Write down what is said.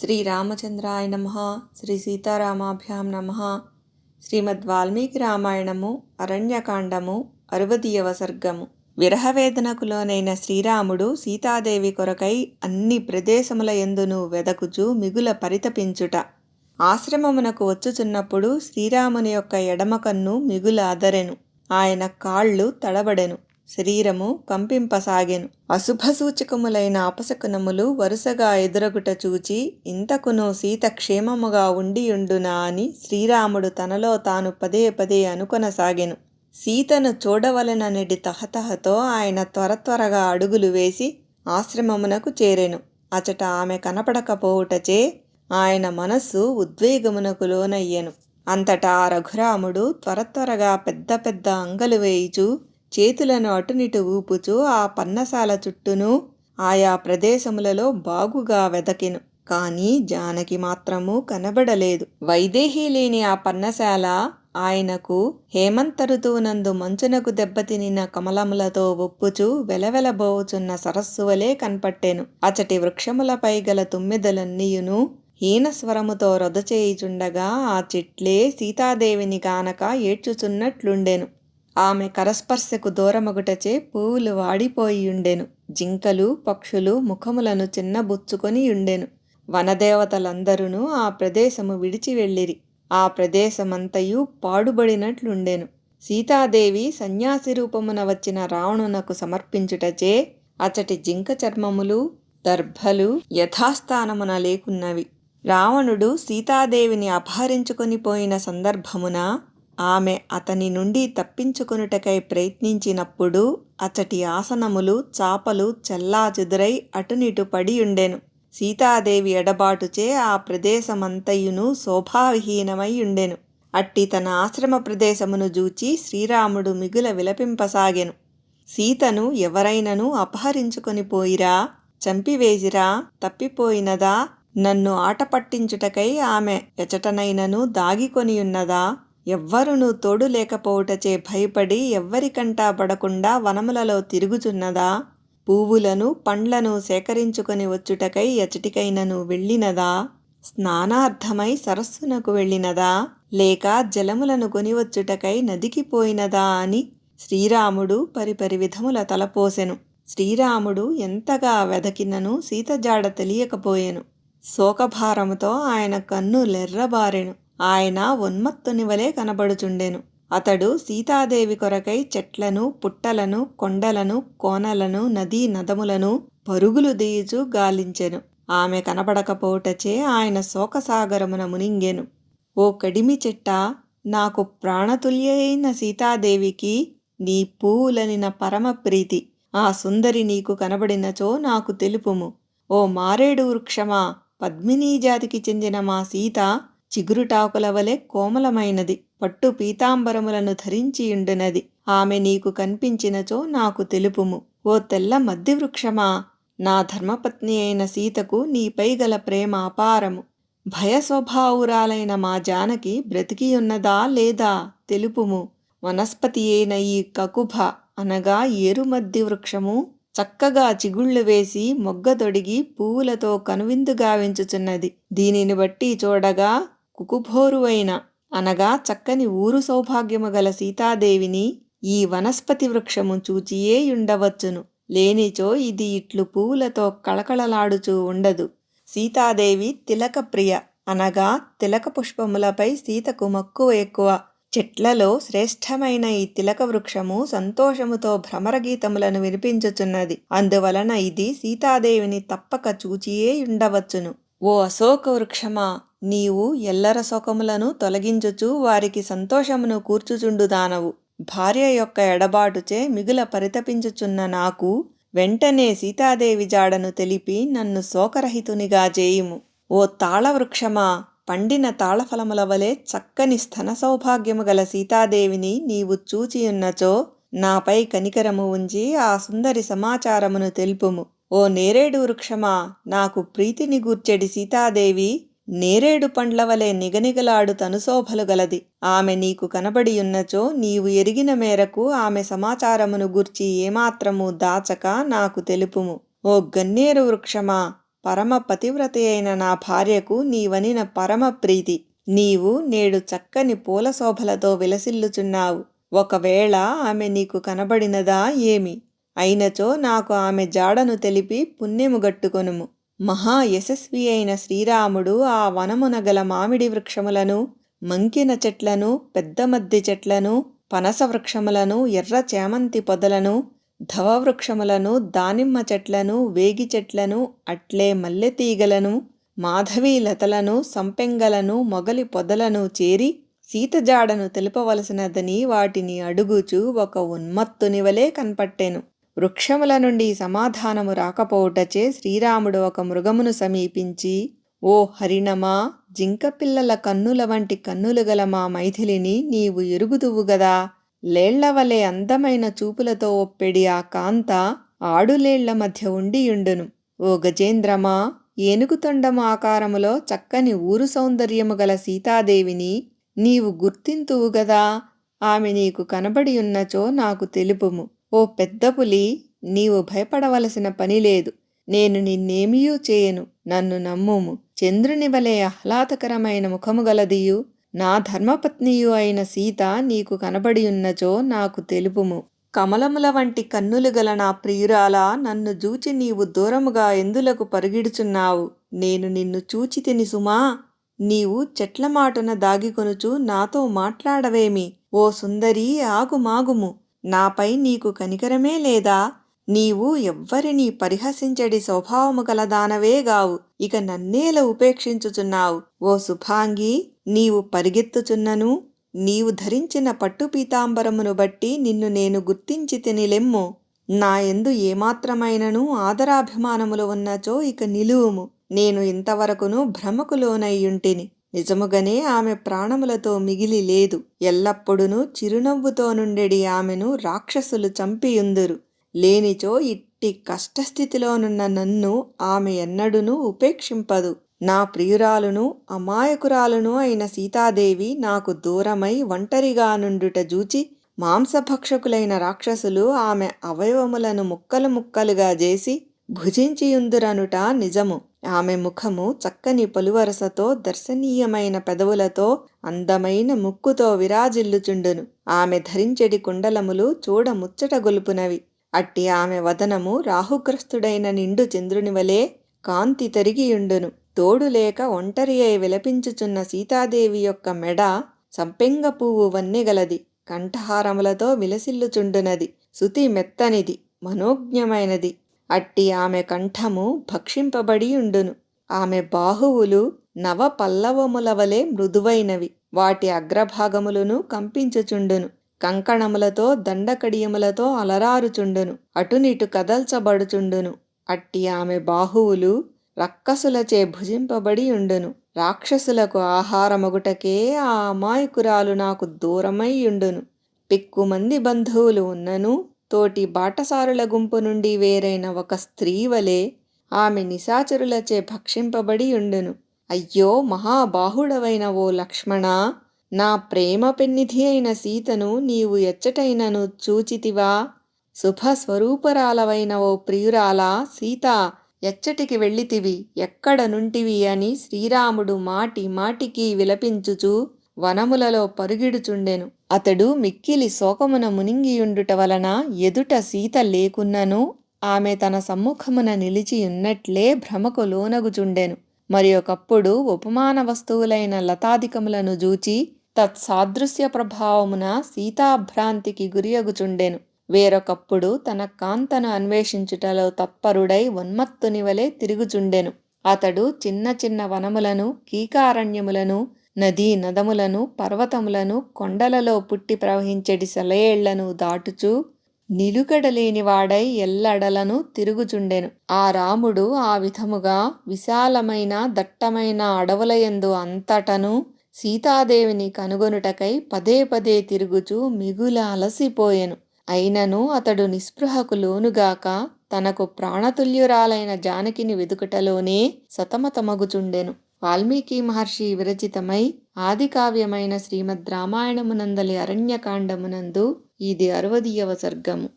శ్రీరామచంద్రాయ నమః. శ్రీ సీతారామాభ్యాం నమః. శ్రీమద్ వాల్మీకి రామాయణము అరణ్యకాండము 60వ సర్గము. విరహవేదనకు లోనైన శ్రీరాముడు సీతాదేవి కొరకై అన్ని ప్రదేశముల యందును వెదకుచు మిగుల పరితపించుట. ఆశ్రమమునకు వచ్చుచున్నప్పుడు శ్రీరాముని యొక్క ఎడమ కన్ను మిగుల అదరెను. ఆయన కాళ్ళు తడబడెను, శరీరము కంపింపసాగెను. అశుభసూచకములైన అపశకునములు వరుసగా ఎదురగుట చూచి ఇంతకును సీత క్షేమముగా ఉండియుండునా అని శ్రీరాముడు తనలో తాను పదే పదే అనుకొనసాగెను. సీతను చూడవలెననిడి తహతహతో ఆయన త్వరగా అడుగులు వేసి ఆశ్రమమునకు చేరెను. అచట ఆమె కనపడకపోవుటచే ఆయన మనస్సు ఉద్వేగమునకు లోనయ్యెను. అంతటా రఘురాముడు త్వరగా పెద్ద పెద్ద అంగలు వేయిచు చేతులను అటునిటు ఊపుచూ ఆ పన్నశాల చుట్టూను ఆయా ప్రదేశములలో బాగుగా వెదకెను. కాని జానకి మాత్రము కనబడలేదు. వైదేహి లేని ఆ పన్నశాల ఆయనకు హేమంత ఋతువునందు మంచునకు దెబ్బతినిన కమలములతో ఒప్పుచూ వెలవెలబోవుచున్న సరస్సు వలె కనపట్టెను. అచటి వృక్షములపై గల తుమ్మెదలన్నీయును హీనస్వరముతో రొదచేయుచుండగా ఆ చెట్లే సీతాదేవిని కానక ఏడ్చుచున్నట్లుండెను. ఆమె కరస్పర్శకు దూరమగుటచే పువ్వులు వాడిపోయియుండెను. జింకలు పక్షులు ముఖములను చిన్నబుచ్చుకొనియుండెను. వనదేవతలందరూ ఆ ప్రదేశము విడిచి వెళ్ళిరి. ఆ ప్రదేశమంతయు పాడుబడినట్లుండెను. సీతాదేవి సన్యాసి రూపమున వచ్చిన రావణునకు సమర్పించుటచే అచటి జింక చర్మములు దర్భలు యథాస్థానమున లేకున్నవి. రావణుడు సీతాదేవిని అపహరించుకొని పోయిన సందర్భమున ఆమె అతని నుండి తప్పించుకొనుటకై ప్రయత్నించినప్పుడు అచటి ఆసనములు చాపలు చెల్లాచెదురై అటునిటు పడియుండెను. సీతాదేవి ఎడబాటుచే ఆ ప్రదేశమంతయును శోభావిహీనమై ఉండెను. అట్టి తన ఆశ్రమ ప్రదేశమును జూచి శ్రీరాముడు మిగుల విలపింపసాగెను. సీతను ఎవరైనను అపహరించుకొని పోయిరా, చంపివేసిరా, తప్పిపోయినదా, నన్ను ఆట పట్టించుటకై ఆమె ఎచటనైనను దాగికొనియున్నదా, ఎవ్వరునూ తోడు లేకపోవుటచే భయపడి ఎవ్వరికంటా పడకుండా వనములలో తిరుగుచున్నదా, పువ్వులను పండ్లను సేకరించుకొని వచ్చుటకై ఎచటికైనను వెళ్ళినదా, స్నానార్థమై సరస్సునకు వెళ్ళినదా, లేక జలములను కొనివచ్చుటకై నదికి పోయినదా అని శ్రీరాముడు పరిపరి విధముల తలపోసెను. శ్రీరాముడు ఎంతగా వెదకినను సీత జాడ తెలియకపోయెను. శోకభారముతో ఆయన కన్ను లెర్రబారెను. ఆయన ఉన్మత్తుని వలె కనబడుచుండెను. అతడు సీతాదేవి కొరకై చెట్లను పుట్టలను కొండలను కోనలను నదీ నదములను పరుగులు దీయుచు గాలించెను. ఆమె కనబడకపోవుటచే ఆయన శోకసాగరమున మునింగెను. ఓ కడిమి చెట్టా, నాకు ప్రాణతుల్యైన సీతాదేవికి నీ పువ్వులనిన పరమ ప్రీతి. ఆ సుందరి నీకు కనబడినచో నాకు తెలుపుము. ఓ మారేడు వృక్షమా, పద్మినీ జాతికి చెందిన మా సీత చిగురుటాకుల వలె కోమలమైనది, పట్టు పీతాంబరములను ధరించియుండునది. ఆమె నీకు కనిపించినచో నాకు తెలుపుము. ఓ తెల్ల మద్ది వృక్షమా, నా ధర్మపత్ని అయిన సీతకు నీపై గల ప్రేమ అపారము. భయస్వభావురాలైన మా జానకి బ్రతికియున్నదా లేదా తెలుపుము. వనస్పతి అయిన ఈ కకుభ అనగా ఏరుమద్ది వృక్షము చక్కగా చిగుళ్ళు వేసి మొగ్గదొడిగి పువ్వులతో కనువిందుగా వెంచుచున్నది. దీనిని బట్టి చూడగా కుకుభోరువైన అనగా చక్కని ఊరు సౌభాగ్యము గల సీతాదేవిని ఈ వనస్పతి వృక్షము చూచియే ఉండవచ్చును. లేనిచో ఇది ఇట్లు పువ్వులతో కళకళలాడుచూ ఉండదు. సీతాదేవి తిలక ప్రియ అనగా తిలక పుష్పములపై సీతకు మక్కువ ఎక్కువ. చెట్లలో శ్రేష్టమైన ఈ తిలక వృక్షము సంతోషముతో భ్రమరగీతములను వినిపించుచున్నది. అందువలన ఇది సీతాదేవిని తప్పక చూచియే ఉండవచ్చును. ఓ అశోక వృక్షమా, నీవు ఎల్లర శోకములను తొలగించుచు వారికి సంతోషమును కూర్చుచుండుదానవు. భార్య యొక్క ఎడబాటుచే మిగుల పరితపించుచున్న నాకు వెంటనే సీతాదేవి జాడను తెలిపి నన్ను శోకరహితునిగా చేయుము. ఓ తాళవృక్షమా, పండిన తాళఫలముల వలె చక్కని స్తన సౌభాగ్యము గల సీతాదేవిని నీవు చూచియున్నచో నాపై కనికరము ఉంచి ఆ సుందరి సమాచారమును తెలుపుము. ఓ నేరేడు వృక్షమా, నాకు ప్రీతిని గూర్చెడి సీతాదేవి నేరేడు పండ్ల వలె నిగనిగలాడు తనుశోభలు గలది. ఆమె నీకు కనబడియున్నచో నీవు ఎరిగిన మేరకు ఆమె సమాచారమును గూర్చి ఏమాత్రము దాచక నాకు తెలుపుము. ఓ గన్నేరు వృక్షమా, పరమ పతివ్రత అయిన నా భార్యకు నీవనిన పరమ ప్రీతి. నీవు నేడు చక్కని పూల శోభలతో విలసిల్లుచున్నావు. ఒకవేళ ఆమె నీకు కనబడినదా ఏమి? అయినచో నాకు ఆమె జాడను తెలిపి పుణ్యము గట్టుకొనుము. మహా యశస్వి అయిన శ్రీరాముడు ఆ వనమున గల మామిడి వృక్షములను, మంకిన చెట్లను, పెద్ద మద్ది చెట్లను, పనస వృక్షములను, ఎర్ర చేమంతి పొదలను, ధవవృక్షములను, దానిమ్మ చెట్లను, వేగి చెట్లను, అట్లే మల్లెతీగలను, మాధవీ లతలను, సంపెంగలను, మొగలి పొదలను చేరి సీతజాడను తెలుపవలసినదని వాటిని అడుగుచూ ఒక ఉన్మత్తునివలే కన్పట్టెను. వృక్షముల నుండి సమాధానము రాకపోవుటచే శ్రీరాముడు ఒక మృగమును సమీపించి, ఓ హరిణమా, జింకపిల్లల కన్నుల వంటి కన్నులు గల మా మైథిలిని నీవు ఎరుగుదువు గదా. లేళ్లవలే అందమైన చూపులతో ఒప్పెడి ఆ కాంత ఆడులేళ్ల మధ్య ఉండియుండును. ఓ గజేంద్రమా, ఏనుగుతొండము ఆకారములో చక్కని ఊరు సౌందర్యము గల సీతాదేవిని నీవు గుర్తింతువు గదా. ఆమె నీకు కనబడియున్నచో నాకు తెలుపుము. ఓ పెద్ద పులి, నీవు భయపడవలసిన పనిలేదు. నేను నిన్నేమియూ చేయను, నన్ను నమ్ముము. చంద్రుని వలె ఆహ్లాదకరమైన ముఖము గలదియు నా ధర్మపత్నియు అయిన సీత నీకు కనబడియున్నచో నాకు తెలుపుము. కమలముల వంటి కన్నులు గల నా ప్రియురాలా, నన్ను జూచి నీవు దూరముగా ఎందులకు పరుగిడుచున్నావు? నేను నిన్ను చూచితిని సుమా. నీవు చెట్ల మాటున దాగికొనుచు నాతో మాట్లాడవేమి? ఓ సుందరీ, ఆగుమాగుము. నాపై నీకు కనికరమే లేదా? నీవు ఎవ్వరినీ పరిహసించడి స్వభావము గలదానవేగావు, ఇక నన్నేల ఉపేక్షించుచున్నావు? ఓ శుభాంగి, నీవు పరిగెత్తుచున్నను. నీవు ధరించిన పట్టు పీతాంబరమును బట్టి నిన్ను నేను గుర్తించి తినిలెమ్ము. నా యందు ఏమాత్రమైనను ఆదరాభిమానములు ఉన్నచో ఇక నిలువుము. నేను ఇంతవరకును భ్రమకు లోనయ్యుంటిని. నిజముగనే ఆమె ప్రాణములతో మిగిలి లేదు. ఎల్లప్పుడునూ చిరునవ్వుతో నుండెడి ఆమెను రాక్షసులు చంపియుందురు. లేనిచో ఇట్టి కష్టస్థితిలోనున్న నన్ను ఆమె ఎన్నడునూ ఉపేక్షింపదు. నా ప్రియురాలును అమాయకురాలును అయిన సీతాదేవి నాకు దూరమై ఒంటరిగా నుండుట జూచి మాంసభక్షకులైన రాక్షసులు ఆమె అవయవములను ముక్కలు ముక్కలుగా చేసి భుజించియుందురనుట నిజము. ఆమె ముఖము చక్కని పలువరసతో, దర్శనీయమైన పెదవులతో, అందమైన ముక్కుతో విరాజిల్లుచుండును. ఆమె ధరించెడి కుండలములు చూడ ముచ్చట గొలుపునవి. అట్టి ఆమె వదనము రాహుగ్రస్తుడైన నిండు చంద్రునివలే కాంతి తరిగియుండును. తోడులేక ఒంటరి అయి విలపించుచున్న సీతాదేవి యొక్క మెడ సంపెంగ పువ్వు వన్నెగలది. కంఠహారములతో విలసిల్లుచుండునది. శృతి మెత్తనిది, మనోజ్ఞమైనది. అట్టి ఆమె కంఠము భక్షింపబడి ఉండును. ఆమె బాహువులు నవ పల్లవముల వలె మృదువైనవి. వాటి అగ్రభాగములను కంపించుచుండును. కంకణములతో దండకడియములతో అలరారుచుండును. అటునిటు కదల్చబడుచుండును. అట్టి ఆమె బాహువులు రక్కసులచే భుజింపబడి ఉండును. రాక్షసులకు ఆహారమొగుటకే ఆ అమాయకురాలు నాకు దూరమై ఉండును. పిక్కుమంది బంధువులు ఉన్నను తోటి బాటసారుల గుంపు నుండి వేరైన ఒక స్త్రీ వలె ఆమె నిశాచరులచే భక్షింపబడి ఉండును. అయ్యో మహాబాహుడవైన ఓ లక్ష్మణా, నా ప్రేమ పెన్నిధి అయిన సీతను నీవు ఎచ్చటైనను చూచితివా? శుభస్వరూపరాలవైన ఓ ప్రియురాలా సీత, ఎచ్చటికి వెళ్ళితివి, ఎక్కడ నుంటివి అని శ్రీరాముడు మాటి మాటికి విలపించుచు వనములలో పరుగిడుచుండెను. అతడు మిక్కిలి శోకమున మునింగియుండుట వలన ఎదుట సీత లేకున్నను ఆమె తన సమ్ముఖమున నిలిచియున్నట్లే భ్రమకు లోనగుచుండెను. మరి ఒకప్పుడు ఉపమాన వస్తువులైన లతాదికములను జూచి తత్సాదృశ్య ప్రభావమున సీతాభ్రాంతికి గురియగుచుండెను. వేరొకప్పుడు తన కాంతను అన్వేషించుటలో తత్పరుడై ఉన్మత్తునివలే తిరుగుచుండెను. అతడు చిన్న చిన్న వనములను, కీకారణ్యములను, నదీ నదములను, పర్వతములను, కొండలలో పుట్టి ప్రవహించెడి సెలయేళ్లను దాటుచూ నిలుకడలేనివాడై ఎల్లడలను తిరుగుచుండెను. ఆ రాముడు ఆ విధముగా విశాలమైన దట్టమైన అడవులయందు అంతటను సీతాదేవిని కనుగొనుటకై పదే పదే తిరుగుచూ మిగుల అలసిపోయెను. అయినను అతడు నిస్పృహకు లోనుగాక తనకు ప్రాణతుల్యురాలైన జానకిని వెదుకుటలోనే సతమతమగుచుండెను. వాల్మీకి మహర్షి విరచితమై ఆదికావ్యమైన శ్రీమద్ రామాయణమునందలి అరణ్యకాండమునందు ఇది 60వ సర్గము.